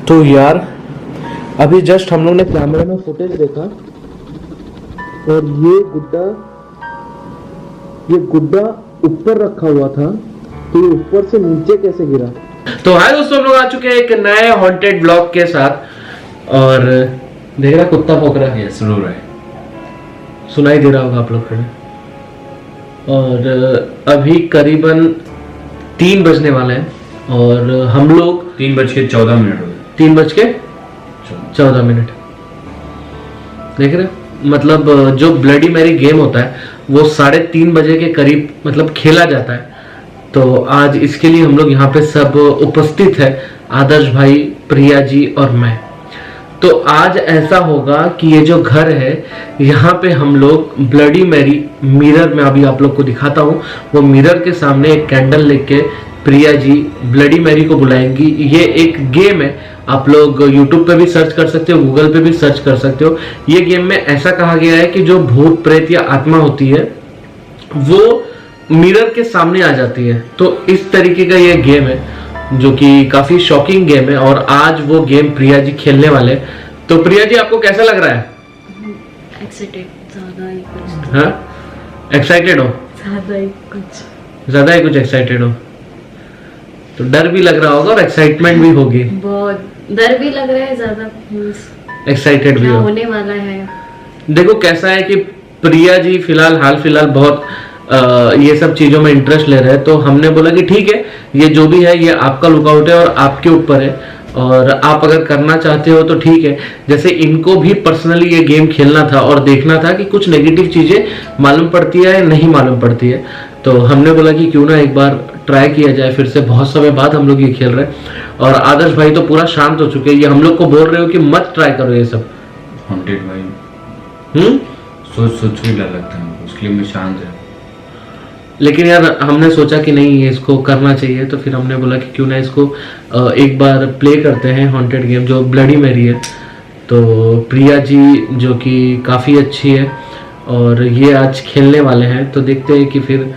तो यार अभी जस्ट हम लोग ने कैमरे में फुटेज देखा और ये गुड्डा ऊपर रखा हुआ था, तो ये ऊपर से नीचे कैसे गिरा। तो हाय दोस्तों, हम लोग आ चुके हैं एक नए हॉन्टेड ब्लॉग के साथ। और देख रहा कुत्ता भौंक रहा है, सुन रहा है, सुनाई दे रहा होगा आप लोग को। और अभी करीबन 3 बजने वाले हैं और हम लोग 3:14 हो गए। 3:14 देख रहे, मतलब जो ब्लडी मैरी गेम होता है वो 3:30 बजे के करीब मतलब खेला जाता है। तो आज इसके लिए हम लोग यहाँ पे सब उपस्थित है, आदर्श भाई, प्रिया जी और मैं। तो आज ऐसा होगा कि ये जो घर है यहाँ पे हम लोग ब्लडी मैरी मिरर में, अभी आप लोग को दिखाता हूँ, वो मिरर के सामने एक कैंडल लेके प्रिया जी ब्लडी मैरी को बुलाएंगी। ये एक गेम है, आप लोग YouTube पे भी सर्च कर सकते हो, गूगल पे भी सर्च कर सकते हो। ये गेम में ऐसा कहा गया है कि जो भूत प्रेत या आत्मा होती है वो मिरर के सामने आ जाती है। तो इस तरीके का ये गेम है जो कि काफी शॉकिंग गेम है और आज वो गेम प्रिया जी खेलने वाले। तो प्रिया जी आपको कैसा लग रहा है? एक्साइटेड, ज्यादा ही कुछ। हाँ, एक्साइटेड हो? ज्यादा ही कुछ एक्साइटेड हो। तो डर भी लग रहा होगा और एक्साइटमेंट भी होगी। बहुत डर भी लग रहा है, ज्यादा एक्साइटेड भी हो। होने वाला है। देखो कैसा है कि प्रिया जी हाल फिलहाल बहुत ये सब चीजों में इंटरेस्ट ले रहे हैं। तो हमने बोला कि ठीक है, ये जो भी है ये आपका लुकआउट है और आपके ऊपर है, और आप अगर करना चाहते हो तो ठीक है। जैसे इनको भी पर्सनली ये गेम खेलना था और देखना था कि कुछ नेगेटिव चीजें मालूम पड़ती है या नहीं मालूम पड़ती है। तो हमने बोला कि क्यों ना एक बार ट्राई किया जाए फिर से, बहुत समय बाद हम लोग ये खेल रहे हैं। और आदर्श भाई तो पूरा शांत हो चुके हैं, ये हम लोग को बोल रहे हो कि मत ट्राई करो ये सब। हॉन्टेड भाई सोच ही डर लगता है, उसके लिए मैं शांत है। लेकिन यार हमने सोचा कि नहीं, इसको करना चाहिए, तो फिर हमने बोला कि क्यों ना इसको एक बार प्ले करते हैं हॉन्टेड गेम जो ब्लडी मैरी है। तो प्रिया जी जो कि काफ़ी अच्छी है और ये आज खेलने वाले हैं, तो देखते हैं कि फिर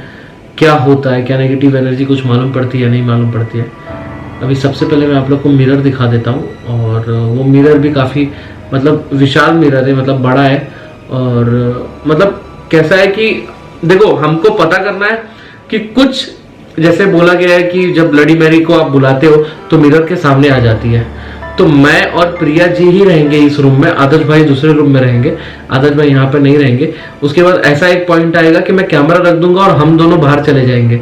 क्या होता है, क्या नेगेटिव एनर्जी कुछ मालूम पड़ती है या नहीं मालूम पड़ती है। अभी सबसे पहले मैं आप लोग को मिरर दिखा देता हूँ, और वो मिरर भी काफ़ी मतलब विशाल मिरर है, मतलब बड़ा है। और मतलब कैसा है कि देखो, हमको पता करना है कि कुछ जैसे बोला गया है कि जब ब्लडी मैरी को आप बुलाते हो तो मिरर के सामने आ जाती है। तो मैं और प्रिया जी ही रहेंगे इस रूम में, आदर्श भाई दूसरे रूम में रहेंगे, आदर्श भाई यहाँ पे नहीं रहेंगे। उसके बाद ऐसा एक पॉइंट आएगा कि मैं कैमरा रख दूंगा और हम दोनों बाहर चले जाएंगे।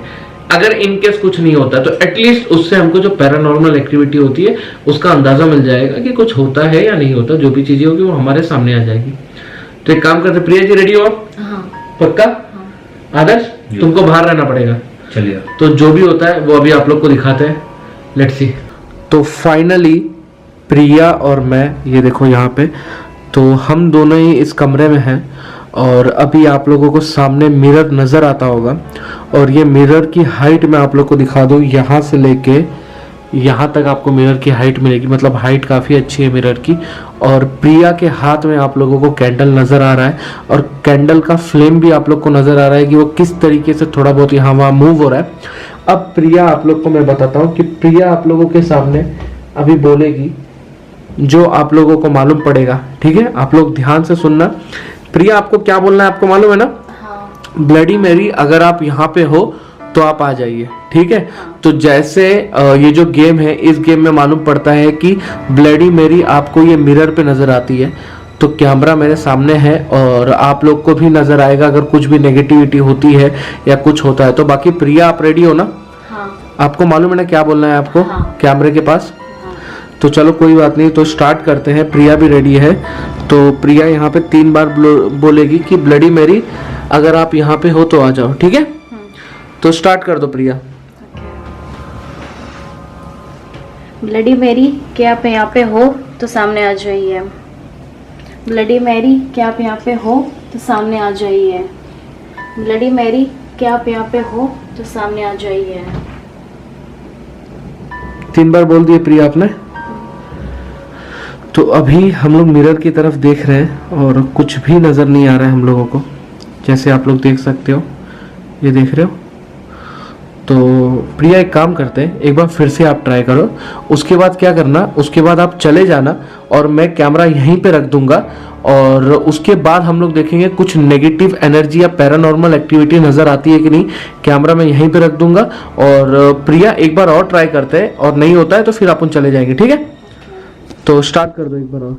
अगर इनकेस कुछ नहीं होता तो एटलीस्ट उससे हमको जो पैरानॉर्मल एक्टिविटी होती है उसका अंदाजा मिल जाएगा कि कुछ होता है या नहीं होता। जो भी चीजें होगी वो हमारे सामने आ जाएगी। तो एक काम करते, प्रिया जी रेडी हो आप? पक्का? आदर्श तुमको बाहर रहना पड़ेगा। चलिए, तो जो भी होता है वो अभी आप लोग को दिखाते हैं, लेट्स सी। तो फाइनली प्रिया और मैं, ये देखो यहाँ पे, तो हम दोनों ही इस कमरे में हैं। और अभी आप लोगों को सामने मिरर नज़र आता होगा, और ये मिरर की हाइट मैं आप लोग को दिखा दूँ, यहाँ से लेके यहाँ तक आपको मिरर की हाइट मिलेगी, मतलब हाइट काफ़ी अच्छी है मिरर की। और प्रिया के हाथ में आप लोगों को कैंडल नज़र आ रहा है, और कैंडल का फ्लेम भी आप लोग को नज़र आ रहा है कि वो किस तरीके से थोड़ा बहुत यहाँ वहाँ मूव हो रहा है। अब प्रिया आप लोग को मैं बताता हूँ कि प्रिया आप लोगों के सामने अभी बोलेगी जो आप लोगों को मालूम पड़ेगा, ठीक है? आप लोग ध्यान से सुनना। प्रिया आपको क्या बोलना है आपको मालूम है ना? ब्लडी मैरी अगर आप यहाँ पे हो तो आप आ जाइए, ठीक है? तो जैसे ये जो गेम है, इस गेम में मालूम पड़ता है कि ब्लडी मैरी आपको ये मिरर पे नजर आती है। तो कैमरा मेरे सामने है और आप लोग को भी नजर आएगा अगर कुछ भी नेगेटिविटी होती है या कुछ होता है तो। बाकी प्रिया आप रेडी हो ना? आपको मालूम है ना क्या बोलना है आपको कैमरे के पास? तो चलो कोई बात नहीं, तो स्टार्ट करते हैं। प्रिया भी रेडी है। तो प्रिया यहाँ पे 3 बार बोलेगी कि ब्लडी मैरी अगर आप यहाँ पे हो तो आ जाओ, ठीक है? तो स्टार्ट कर दो प्रिया। ब्लडी मैरी क्या आप यहाँ पे हो तो सामने आ जाइए। ब्लडी मैरी क्या आप यहाँ पे हो तो सामने आ जाइए। ब्लडी मैरी क्या आप यहाँ पे हो तो सामने आ जाइए। 3 बार बोल दिए प्रिया आपने। तो अभी हम लोग मिरर की तरफ देख रहे हैं और कुछ भी नजर नहीं आ रहा है हम लोगों को, जैसे आप लोग देख सकते हो, ये देख रहे हो। तो प्रिया एक काम करते हैं, एक बार फिर से आप ट्राई करो, उसके बाद क्या करना, उसके बाद आप चले जाना और मैं कैमरा यहीं पे रख दूंगा और उसके बाद हम लोग देखेंगे कुछ नेगेटिव एनर्जी या पैरानॉर्मल एक्टिविटी नज़र आती है कि नहीं। कैमरा मैं यहीं पे रख दूंगा और प्रिया एक बार और ट्राई करते हैं और नहीं होता है तो फिर अपन चले जाएंगे, ठीक है। तो स्टार्ट कर दो एक बार और।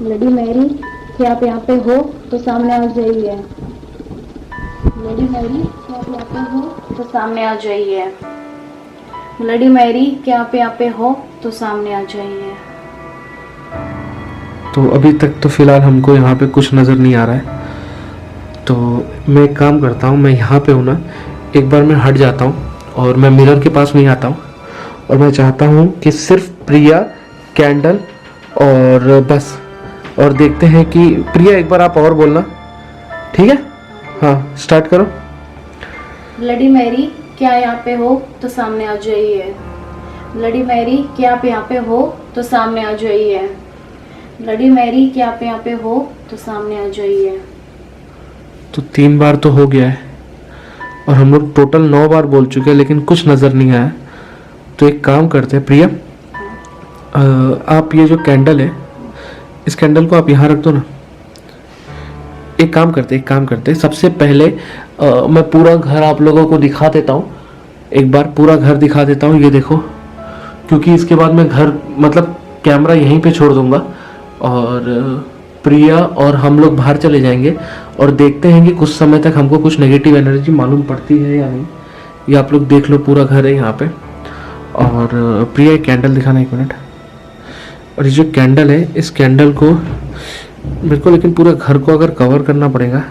ब्लडी मैरी क्या आप यहाँ पे हो तो सामने आ जाइए। ब्लडी मैरी क्या आप यहाँ पे हो तो सामने आ जाइए। ब्लडी मैरी क्या आप यहाँ पे हो तो सामने आ जाइए। तो अभी तक तो फिलहाल हमको यहाँ पे कुछ नज़र नहीं आ रहा है, तो मैं एक काम करता हूँ, मैं यहाँ पे हूँ ना, एक बार मैं हट जाता हूँ और मैं मिरर के पास नहीं आता हूँ और मैं चाहता हूँ कि सिर्फ प्रिया, कैंडल और बस, और देखते हैं कि प्रिया एक बार आप और बोलना, ठीक है। हाँ स्टार्ट करो। ब्लडी मैरी क्या यहाँ पे हो तो सामने आ जाइए। ब्लडी मैरी क्या आप यहाँ पे हो तो सामने आ जाइए। ब्लडी मैरी क्या आप यहाँ पे हो तो सामने आ जाइए। तो 3 बार तो हो गया है और हम लोग टोटल 9 बार बोल चुके हैं लेकिन कुछ नज़र नहीं आया। तो एक काम करते हैं प्रिया, आप ये जो कैंडल है, इस कैंडल को आप यहाँ रख दो ना। एक काम करते सबसे पहले मैं पूरा घर आप लोगों को दिखा देता हूँ, एक बार पूरा घर दिखा देता हूँ, ये देखो, क्योंकि इसके बाद मैं घर मतलब कैमरा यहीं पे छोड़ दूंगा और प्रिया और हम लोग बाहर चले जाएंगे और देखते हैं कि कुछ समय तक हमको कुछ नेगेटिव एनर्जी मालूम पड़ती है या नहीं। ये आप लोग देख लो, पूरा घर है यहाँ पे। और प्रिया एक कैंडल दिखाना, 1 मिनट। और ये जो कैंडल है, इस कैंडल को मेरे को लेकिन पूरे घर को अगर कवर करना पड़ेगा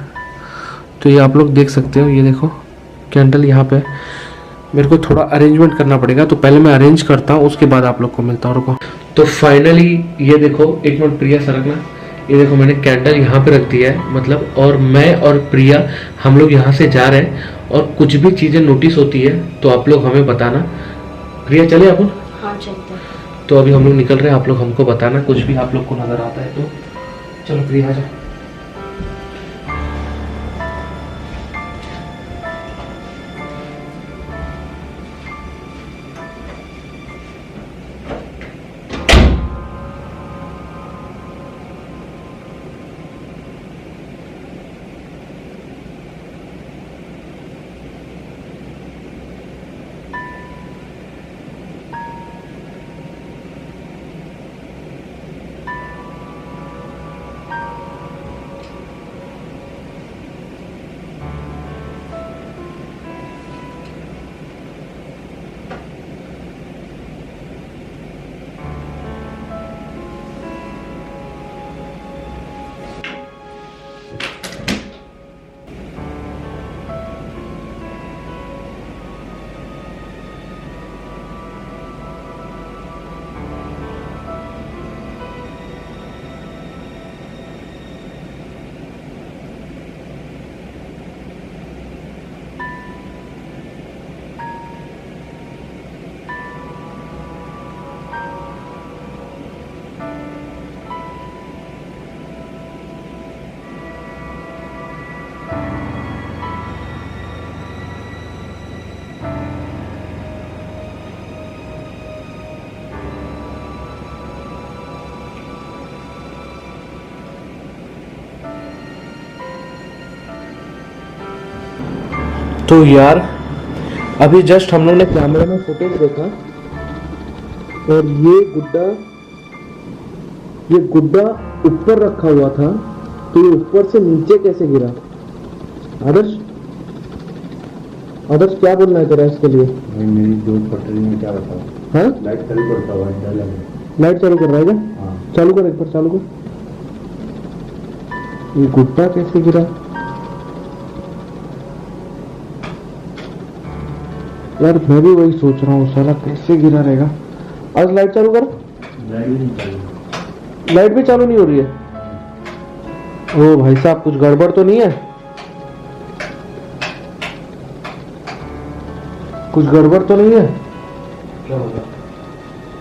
तो ये आप लोग देख सकते हो, ये देखो कैंडल यहाँ पे। मेरे को थोड़ा अरेंजमेंट करना पड़ेगा, तो पहले मैं अरेंज करता हूँ, उसके बाद आप लोग को मिलता हूँ। रुको। तो फाइनली ये देखो, 1 मिनट प्रिया सरकना, ये देखो मैंने कैंडल यहाँ पे रख दिया है मतलब, और मैं और प्रिया हम लोग यहाँ से जा रहे हैं और कुछ भी चीज़ें नोटिस होती है तो आप लोग हमें बताना। प्रिया चले अपन? हाँ चलते हैं। तो अभी हम लोग निकल रहे हैं, आप लोग हमको बताना कुछ भी आप लोग को नज़र आता है तो। चलो प्रिया आ जाओ। तो यार अभी जस्ट हम लोग ने कैमरे में फुटेज देखा और ये गुड्डा ऊपर रखा हुआ था, तो ये ऊपर से नीचे कैसे गिरा? आदर्श क्या बोलना है तेरा इसके लिए? भाई मेरी दो पटरी में क्या बताओ? हाँ लाइट चालू करता हुआ लाइट चालू कर रहा है क्या? हाँ। चालू कर, एक बार चालू कर। ये गुड्डा कैसे गिरा यार? मैं भी वही सोच रहा हूँ, साला कैसे गिरा रहेगा। आज लाइट चालू कर। लाइट भी चालू नहीं हो रही है। ओ भाई साहब, कुछ गड़बड़ तो नहीं है? कुछ गड़बड़ तो नहीं है? क्या होगा?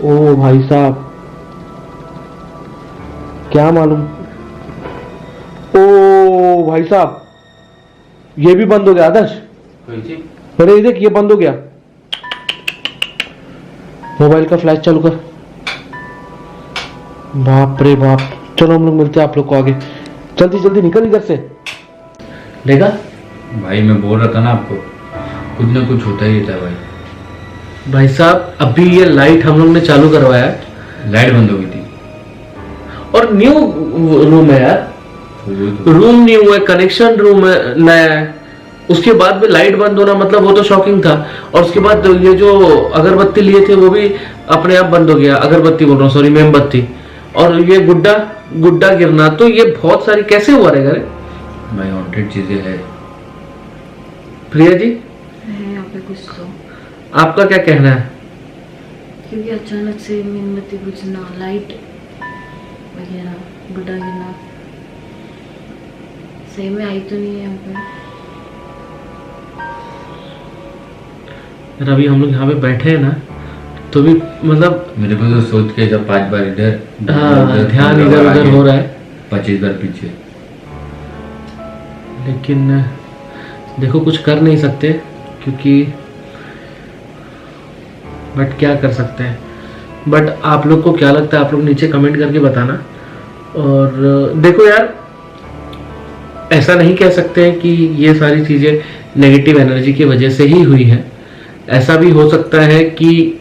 ओ भाई साहब, क्या मालूम। ओ भाई साहब, ये भी बंद हो गया आदर्श। अरे ये देख ये बंद हो गया। मोबाइल का फ्लैश चालू कर। बाप रे बाप। चलो हम लोग मिलते हैं आप लोग को आगे। जल्दी जल्दी निकल इधर से। लेगा भाई मैं बोल रहा था ना आपको, कुछ ना कुछ होता ही रहता है भाई। भाई साहब अभी ये लाइट हम लोग ने चालू करवाया है लाइट बंद हो गई थी। और न्यू रूम है यार। रूम न्यू है, कनेक्शन रूम है नया है, उसके बाद भी लाइट बंद होना मतलब वो तो शॉकिंग था। और उसके बाद ये जो अगरबत्ती लिए थे वो भी अपने आप बंद हो गया। अगरबत्ती बोल रहा हूँ, सॉरी मोमबत्ती। और ये गुड्डा गिरना, तो ये बहुत सारी कैसे हुआ रहेगा रे भाई हॉन्टेड चीजें है। प्रिया जी है यहाँ पे कुछ तो, आपका क्या कहना है? क्योंकि अचानक से मोमबत्ती बुझना, लाइट वगैरह, गुड्डा गिरना, सही में आई तो नहीं है यहाँ पे। यार अभी हम लोग यहाँ पे बैठे हैं ना, तो भी मतलब मेरे को तो सोच के जब 5 बार इधर ध्यान इधर उधर हो रहा है, 25 बार पीछे। लेकिन देखो कुछ कर नहीं सकते क्योंकि बट क्या कर सकते हैं। बट आप लोग को क्या लगता है आप लोग नीचे कमेंट करके बताना। और देखो यार ऐसा नहीं कह सकते कि ये सारी चीज़ें नेगेटिव एनर्जी की वजह से ही हुई है। ऐसा भी हो सकता है कि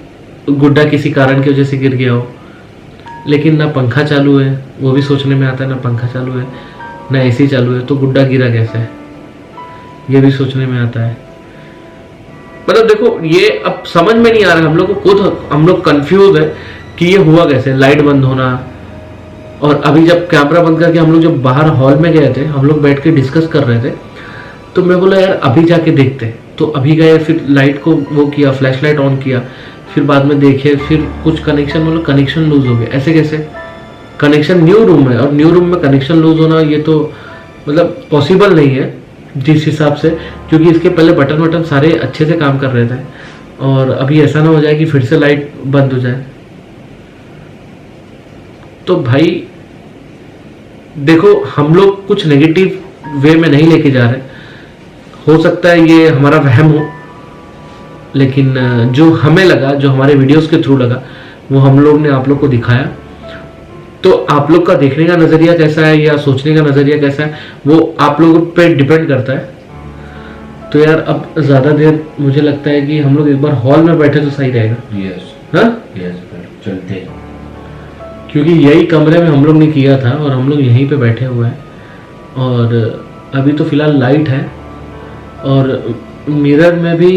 गुड्डा किसी कारण की वजह से गिर गया हो, लेकिन ना पंखा चालू है, वो भी सोचने में आता है, ना पंखा चालू है ना एसी चालू है, तो गुड्डा गिरा कैसे है ये भी सोचने में आता है। मतलब देखो ये अब समझ में नहीं आ रहा है, हम लोग को खुद हम लोग कंफ्यूज है कि ये हुआ कैसे, लाइट बंद होना। और अभी जब कैमरा बंद करके हम लोग जब बाहर हॉल में गए थे, हम लोग बैठ के डिस्कस कर रहे थे, तो मैं बोला यार अभी जाके देखते। तो अभी गए, फिर लाइट को वो किया, फ्लैश लाइट ऑन किया, फिर बाद में देखे, फिर कुछ कनेक्शन मतलब कनेक्शन लूज हो गया। ऐसे कैसे? कनेक्शन न्यू रूम है और न्यू रूम में कनेक्शन लूज होना ये तो मतलब पॉसिबल नहीं है जिस हिसाब से, क्योंकि इसके पहले बटन सारे अच्छे से काम कर रहे थे। और अभी ऐसा ना हो जाए कि फिर से लाइट बंद हो जाए। तो भाई देखो हम लोग कुछ नेगेटिव वे में नहीं लेके जा रहे, हो सकता है ये हमारा वहम हो, लेकिन जो हमें लगा, जो हमारे वीडियोस के थ्रू लगा, वो हम लोग ने आप लोग को दिखाया। तो आप लोग का देखने का नजरिया कैसा है या सोचने का नजरिया कैसा है वो आप लोगों पे डिपेंड करता है। तो यार अब ज्यादा देर मुझे लगता है कि हम लोग एक बार हॉल में बैठे तो सही रहेगा। यस हाँ यस चलते हैं। क्योंकि यही कमरे में हम लोग ने किया था और हम लोग यहीं पे बैठे हुए हैं। और अभी तो फिलहाल लाइट है और मिरर में भी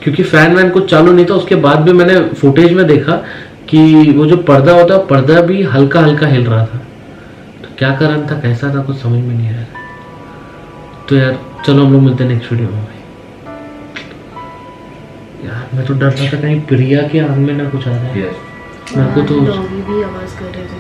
क्योंकि फैन वैन कुछ चालू नहीं था, उसके बाद भी मैंने फुटेज में देखा कि वो जो पर्दा होता है पर्दा भी हल्का हल्का हिल रहा था। तो क्या कारण था, कैसा था, कुछ समझ में नहीं आया। तो यार चलो हम लोग मिलते हैं नेक्स्ट वीडियो में। यार मैं तो डर रहा था कहीं प्रिया के आंख में ना कुछ आ जाए। यस मेरे को तो डॉगी भी आवाज कर रहे थे।